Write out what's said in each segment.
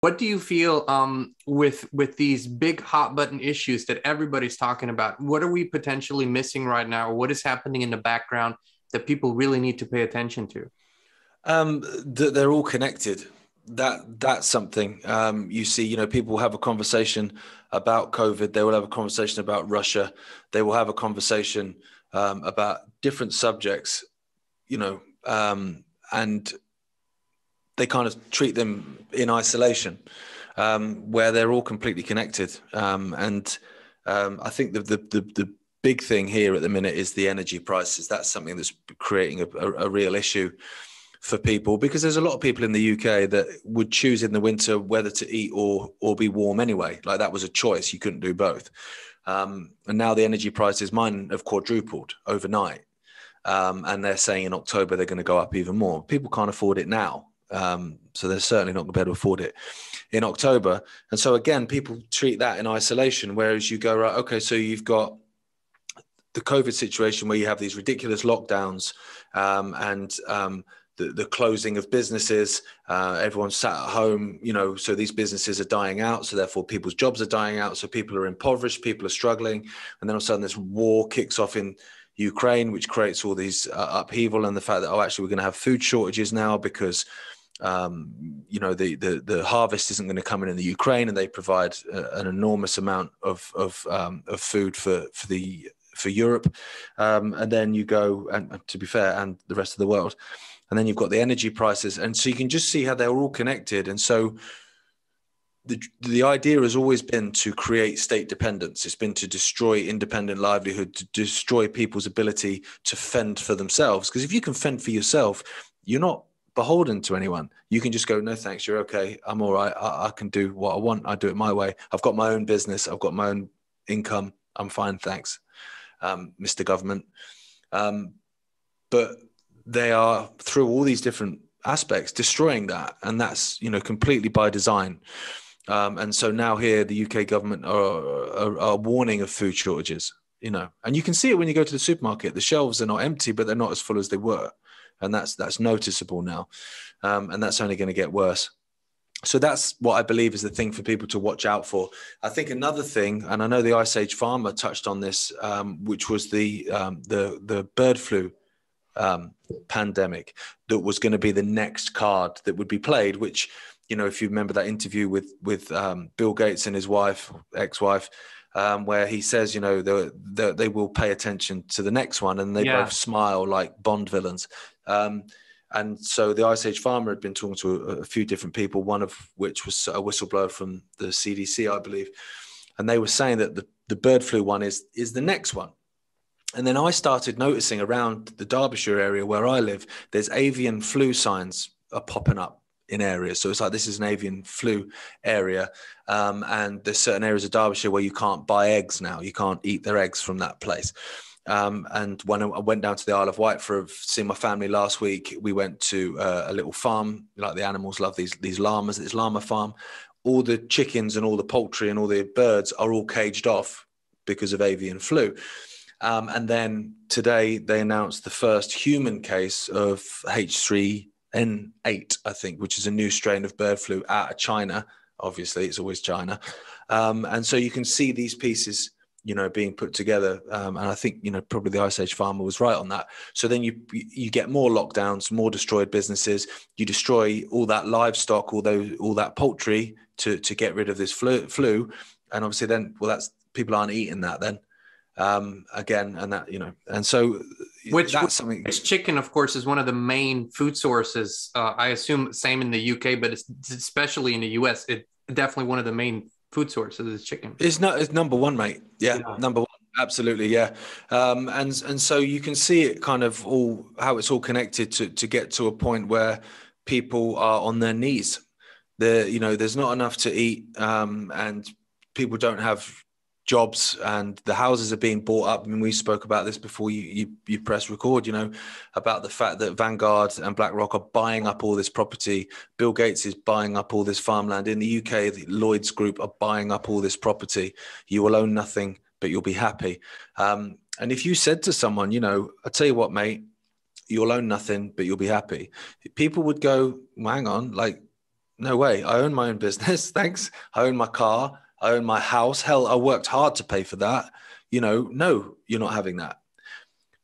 What do you feel with these big hot button issues that everybody's talking about? What are we potentially missing right now? Or what is happening in the background that people really need to pay attention to? They're all connected. That's something. You see, people will have a conversation about COVID. They will have a conversation about Russia. They will have a conversation about different subjects, and they kind of treat them in isolation, where they're all completely connected. I think the big thing here at the minute is the energy prices. That's something that's creating a real issue for people, because there's a lot of people in the UK that would choose in the winter whether to eat or be warm anyway. Like, that was a choice. You couldn't do both. And now the energy prices, mine have quadrupled overnight. And they're saying in October they're going to go up even more. People can't afford it now. So they're certainly not going to be able to afford it in October. And so again, people treat that in isolation, whereas you go, right, okay, so you've got the COVID situation where you have these ridiculous lockdowns, and the closing of businesses, everyone's sat at home, so these businesses are dying out. So therefore people's jobs are dying out. So people are impoverished, people are struggling. And then all of a sudden this war kicks off in Ukraine, which creates all these upheaval, and the fact that, actually we're going to have food shortages now because, the harvest isn't going to come in the Ukraine, and they provide an enormous amount of food for Europe. And then you go, and to be fair, and the rest of the world. And then you've got the energy prices. And so you can just see how they're all connected. And so the idea has always been to create state dependence. It's been to destroy independent livelihood, to destroy people's ability to fend for themselves. Because if you can fend for yourself, you're not beholden to anyone. You can just go, no, thanks, you're okay. I'm all right. I can do what I want. I do it my way. I've got my own business. I've got my own income. I'm fine, thanks, Mr. Government. But they are, through all these different aspects, destroying that. And that's, completely by design. And so now here, the UK government are warning of food shortages, and you can see it when you go to the supermarket. The shelves are not empty, but they're not as full as they were. And that's noticeable now. And that's only going to get worse. So that's what I believe is the thing for people to watch out for. I think another thing, and I know the Ice Age Farmer touched on this, which was the bird flu pandemic, that was going to be the next card that would be played, which, if you remember that interview with Bill Gates and his wife, ex-wife, where he says, they will pay attention to the next one, and they both smile like Bond villains. And so the Ice Age Farmer had been talking to a few different people, one of which was a whistleblower from the CDC, I believe. And they were saying that the bird flu one is the next one. And then I started noticing around the Derbyshire area where I live, there's avian flu signs are popping up in areas. So it's like, this is an avian flu area. And there's certain areas of Derbyshire where you can't buy eggs now. You can't eat their eggs from that place. And when I went down to the Isle of Wight for seeing my family last week, we went to a little farm. Like, the animals love these llamas, this llama farm. All the chickens and all the poultry and all the birds are all caged off because of avian flu. And then today they announced the first human case of H3N8, I think, which is a new strain of bird flu out of China. Obviously, it's always China. And so you can see these pieces, being put together. And I think, probably the Ice Age Farmer was right on that. So then you get more lockdowns, more destroyed businesses. You destroy all that livestock, all that poultry to get rid of this flu. And obviously then, that's, people aren't eating that then. Again, and that, and so that's something. Which chicken, of course, is one of the main food sources. I assume same in the UK, but it's especially in the US, it's definitely one of the main food sources is chicken. It's number one, mate. Yeah. Number one. Absolutely. Yeah. And so you can see it kind of how it's all connected to get to a point where people are on their knees. There's not enough to eat, and people don't have jobs, and the houses are being bought up. I mean, we spoke about this before you press record, about the fact that Vanguard and BlackRock are buying up all this property. Bill Gates is buying up all this farmland. In the UK, the Lloyd's Group are buying up all this property. You will own nothing, but you'll be happy. And if you said to someone, I tell you what, mate, you'll own nothing, but you'll be happy, people would go, well, hang on, like, no way. I own my own business. Thanks. I own my car. I own my house. Hell, I worked hard to pay for that. No, you're not having that.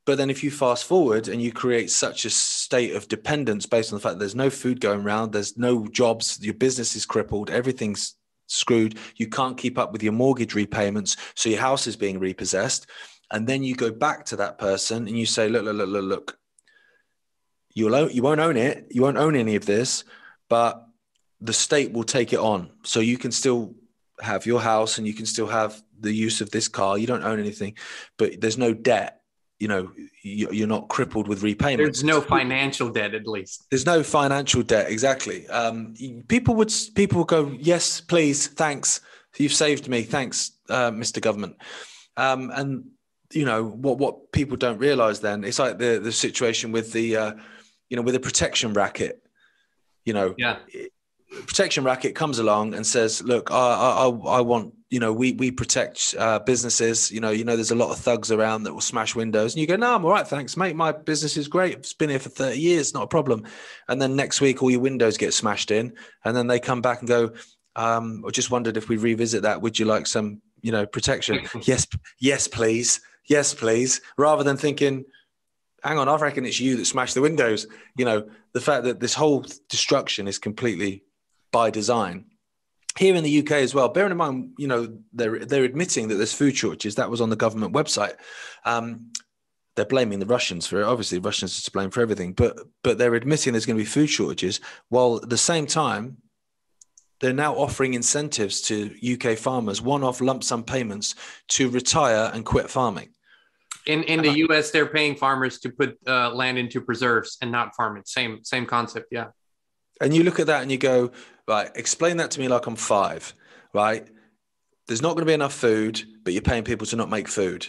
But then if you fast forward and you create such a state of dependence based on the fact that there's no food going around, there's no jobs, your business is crippled, everything's screwed, you can't keep up with your mortgage repayments, so your house is being repossessed. And then you go back to that person and you say, look, you won't own it. You won't own any of this, but the state will take it on. So you can still have your house and you can still have the use of this car. You don't own anything, but there's no debt. You're not crippled with repayments. There's no financial debt, at least. There's no financial debt. Exactly. People would go, yes, please. Thanks. You've saved me. Thanks, Mr. Government. And what people don't realize then, it's like the situation with the, with a protection racket, Yeah. Protection racket comes along and says, look, I want, we protect businesses, there's a lot of thugs around that will smash windows, and you go, no, I'm all right, thanks, mate. My business is great. It's been here for 30 years, not a problem. And then next week, all your windows get smashed in. And then they come back and go, I just wondered if we revisit that. Would you like some, protection? Yes, please. Yes, please. Rather than thinking, hang on, I reckon it's you that smashed the windows. The fact that this whole destruction is completely by design. Here in the UK as well, bearing in mind, they're admitting that there's food shortages. That was on the government website. They're blaming the Russians for it. Obviously, Russians are to blame for everything, but they're admitting there's going to be food shortages, while at the same time, they're now offering incentives to UK farmers, one-off lump sum payments to retire and quit farming. In the US, they're paying farmers to put land into preserves and not farm it. Same concept, yeah. And you look at that and you go, right, explain that to me like I'm 5, right? There's not going to be enough food, but you're paying people to not make food.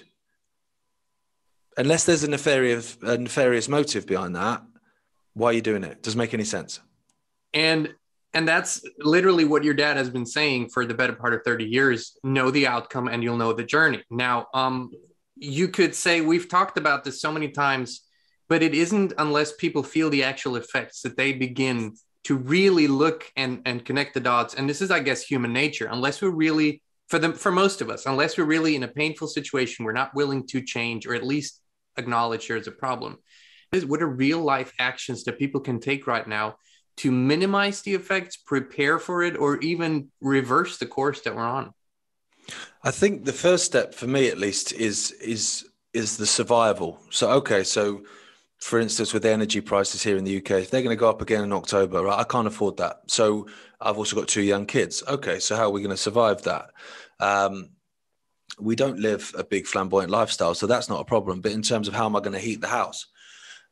Unless there's a nefarious motive behind that, why are you doing it? Doesn't make any sense. And that's literally what your dad has been saying for the better part of 30 years. Know the outcome and you'll know the journey. Now, you could say we've talked about this so many times, but it isn't unless people feel the actual effects that they begin to really look and connect the dots. And this is, I guess, human nature. Unless we're really, for most of us, unless we're really in a painful situation, we're not willing to change or at least acknowledge there's a problem. What are real life actions that people can take right now to minimize the effects, prepare for it, or even reverse the course that we're on? I think the first step for me, at least, is the survival. So for instance, with the energy prices here in the UK, if they're going to go up again in October, right, I can't afford that. So I've also got 2 young kids. Okay, so how are we going to survive that? We don't live a big flamboyant lifestyle, so that's not a problem. But in terms of how am I going to heat the house?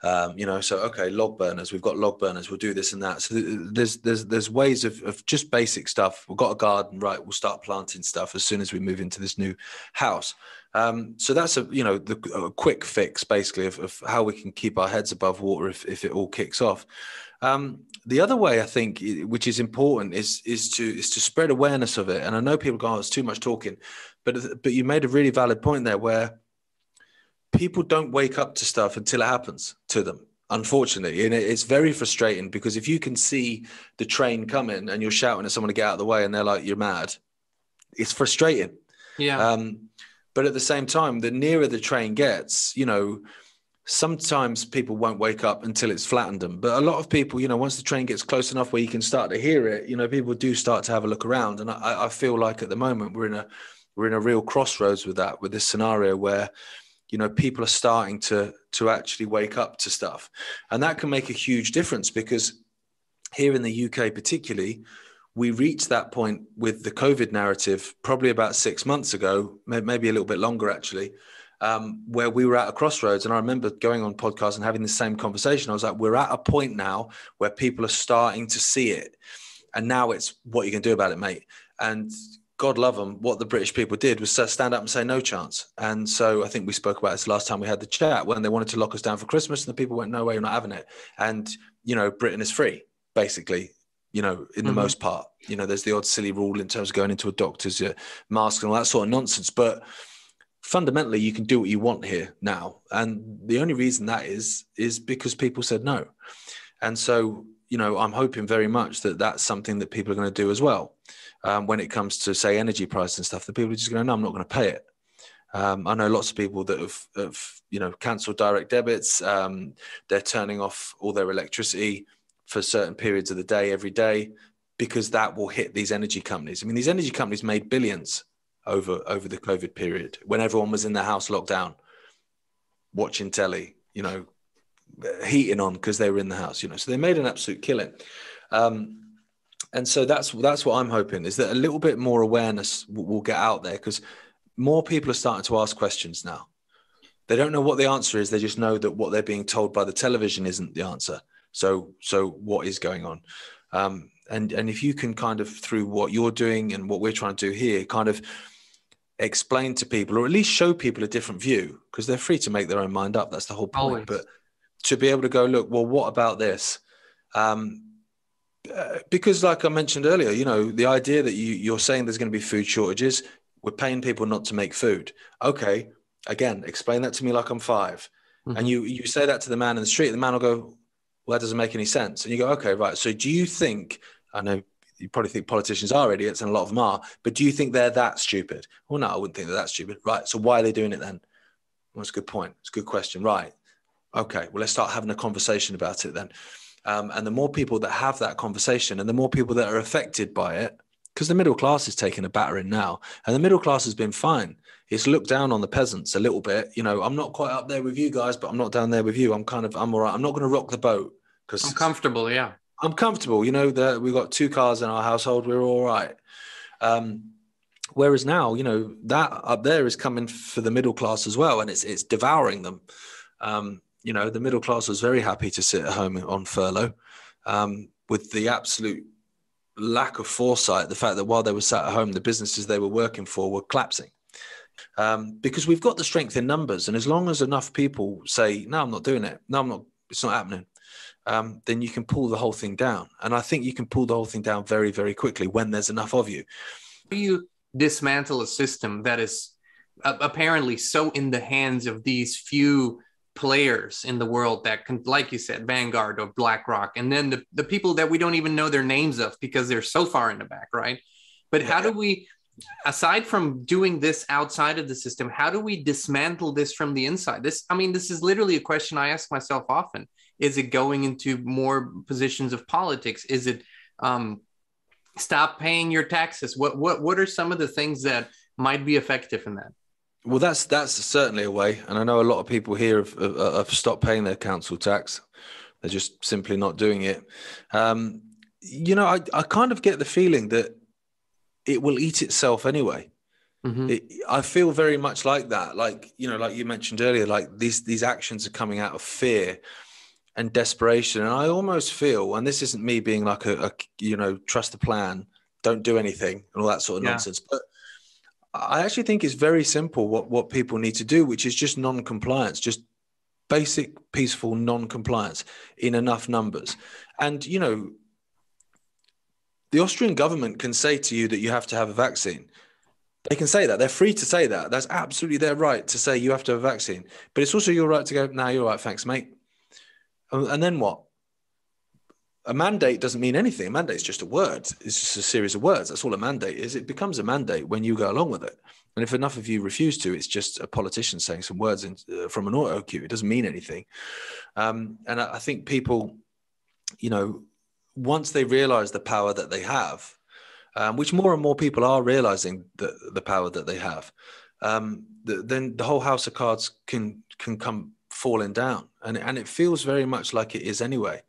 Log burners, we've got log burners, we'll do this and that. So there's ways of just basic stuff. We've got a garden, right? We'll start planting stuff as soon as we move into this new house. So that's a quick fix basically of how we can keep our heads above water if it all kicks off. The other way I think, which is important, is to spread awareness of it. And I know people go, oh, it's too much talking, but you made a really valid point there where people don't wake up to stuff until it happens to them, unfortunately. And it's very frustrating because if you can see the train coming and you're shouting at someone to get out of the way and they're like, you're mad, it's frustrating. Yeah. But at the same time, the nearer the train gets, sometimes people won't wake up until it's flattened them. But a lot of people, once the train gets close enough where you can start to hear it, people do start to have a look around. And I feel like at the moment we're in a real crossroads with this scenario where, people are starting to actually wake up to stuff. And that can make a huge difference because here in the UK particularly, we reached that point with the COVID narrative probably about 6 months ago, maybe a little bit longer actually, where we were at a crossroads. And I remember going on podcasts and having the same conversation. I was like, we're at a point now where people are starting to see it. And now it's what you can do about it, mate. And God love them, what the British people did was stand up and say no chance. And so I think we spoke about this last time we had the chat when they wanted to lock us down for Christmas and the people went, no way, you're not having it. And, Britain is free, basically, in the most part. There's the odd silly rule in terms of going into a doctor's mask and all that sort of nonsense. But fundamentally, you can do what you want here now. And the only reason that is because people said no. And so, you know, I'm hoping very much that that's something that people are going to do as well. When it comes to, say, energy price and stuff, the people are just going, no, I'm not going to pay it. I know lots of people that have you know, cancelled direct debits. They're turning off all their electricity for certain periods of the day, every day, because that will hit these energy companies. I mean, these energy companies made billions over the COVID period when everyone was in their house locked down, watching telly, you know, heating on because they were in the house, you know, so they made an absolute killing. And so that's what I'm hoping, is that a little bit more awareness will get out there, because more people are starting to ask questions now. They don't know what the answer is. They just know that what they're being told by the television isn't the answer. So what is going on? And if you can kind of, through what you're doing and what we're trying to do here, kind of explain to people, or at least show people a different view, because they're free to make their own mind up. That's the whole point. Always. But to be able to go, look, well, what about this? Because like I mentioned earlier, you know, the idea that you're saying there's going to be food shortages, we're paying people not to make food. Okay, again, explain that to me like I'm 5. Mm-hmm. And you say that to the man in the street, the man will go, well, that doesn't make any sense. And you go, okay, right. So do you think, I know you probably think politicians are idiots, and a lot of them are, but do you think they're that stupid? Well, no, I wouldn't think they're that stupid. Right. So why are they doing it then? Well, that's a good point. It's a good question. Right. Okay. Well, let's start having a conversation about it then. And the more people that have that conversation, and the more people that are affected by it, because the middle class is taking a battering now, and the middle class has been fine. It's looked down on the peasants a little bit. You know, I'm not quite up there with you guys, but I'm not down there with you. I'm all right. I'm not going to rock the boat because I'm comfortable. Yeah, I'm comfortable. You know, we've got 2 cars in our household. We're all right. Whereas now, you know, that up there is coming for the middle class as well, and it's devouring them. You know, the middle class was very happy to sit at home on furlough, with the absolute lack of foresight, the fact that while they were sat at home, the businesses they were working for were collapsing. Because we've got the strength in numbers, and as long as enough people say, no, I'm not doing it, no, I'm not, it's not happening, then you can pull the whole thing down. And I think you can pull the whole thing down very, very quickly when there's enough of you. You dismantle a system that is apparently so in the hands of these few players in the world that can, like you said, Vanguard or BlackRock, and then the people that we don't even know their names of because they're so far in the back, right? But how do we, aside from doing this outside of the system, how do we dismantle this from the inside? This is literally a question I ask myself often. Is it going into more positions of politics? Is it stop paying your taxes? What are some of the things that might be effective in that? Well, that's certainly a way. And I know a lot of people here have stopped paying their council tax. They're just simply not doing it. You know, I kind of get the feeling that it will eat itself anyway. Mm-hmm. I feel very much like that. Like, you know, like you mentioned earlier, like these actions are coming out of fear and desperation. And I almost feel, and this isn't me being like a you know, trust the plan, don't do anything and all that sort of nonsense, but I actually think it's very simple what people need to do, which is just non-compliance, just basic, peaceful non-compliance in enough numbers. And, you know, the Austrian government can say to you that you have to have a vaccine. They can say that. They're free to say that. That's absolutely their right to say you have to have a vaccine. But it's also your right to go, nah, you're all right, thanks, mate. And then what? A mandate doesn't mean anything. A mandate is just a word. It's just a series of words. That's all a mandate is. It becomes a mandate when you go along with it. And if enough of you refuse to, it's just a politician saying some words from an auto cue. It doesn't mean anything. And I think people, you know, once they realize the power that they have, which more and more people are realizing the power that they have, then the whole house of cards can come falling down. And it feels very much like it is anyway.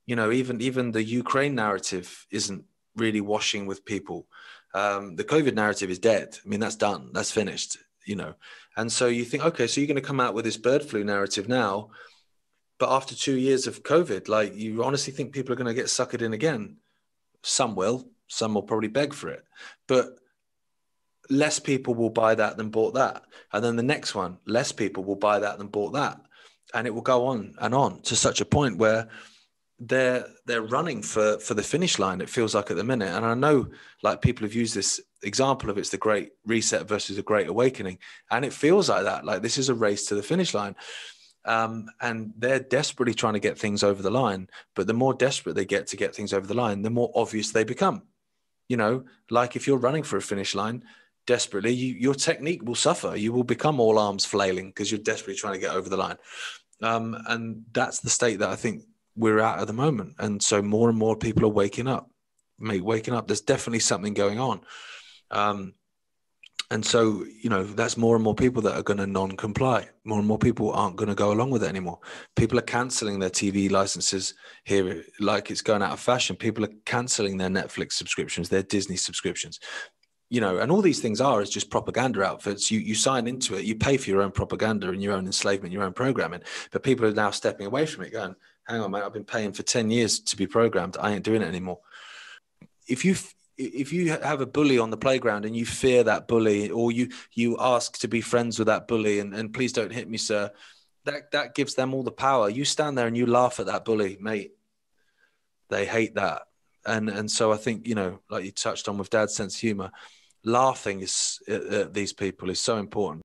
You know, even the Ukraine narrative isn't really washing with people. The COVID narrative is dead. I mean, that's done. That's finished, you know. And so you think, okay, so you're going to come out with this bird flu narrative now, but after 2 years of COVID, like, you honestly think people are going to get suckered in again? Some will probably beg for it, but less people will buy that than bought that. And then the next one, less people will buy that than bought that. And it will go on and on to such a point where they're running for the finish line, it feels like, at the minute. And I know, like, people have used this example of it's the Great Reset versus the Great Awakening, and it feels like that. Like, this is a race to the finish line. And they're desperately trying to get things over the line. But the more desperate they get to get things over the line, the more obvious they become. You know, like if you're running for a finish line desperately, your technique will suffer. You will become all arms flailing because you're desperately trying to get over the line. And that's the state that I think we're at the moment. And so more and more people are waking up. Waking up. There's definitely something going on. And so, you know, that's more and more people that are going to non-comply. More and more people aren't going to go along with it anymore. People are cancelling their TV licenses here like it's going out of fashion. People are cancelling their Netflix subscriptions, their Disney subscriptions. You know, and all these things is just propaganda outfits. You sign into it, you pay for your own propaganda and your own enslavement, your own programming. But people are now stepping away from it going, hang on, mate, I've been paying for 10 years to be programmed. I ain't doing it anymore. If you have a bully on the playground and you fear that bully, or you ask to be friends with that bully and please don't hit me, sir, that gives them all the power. You stand there and you laugh at that bully, mate. They hate that. And so I think, you know, like you touched on with Dad's sense of humor, laughing at these people is so important.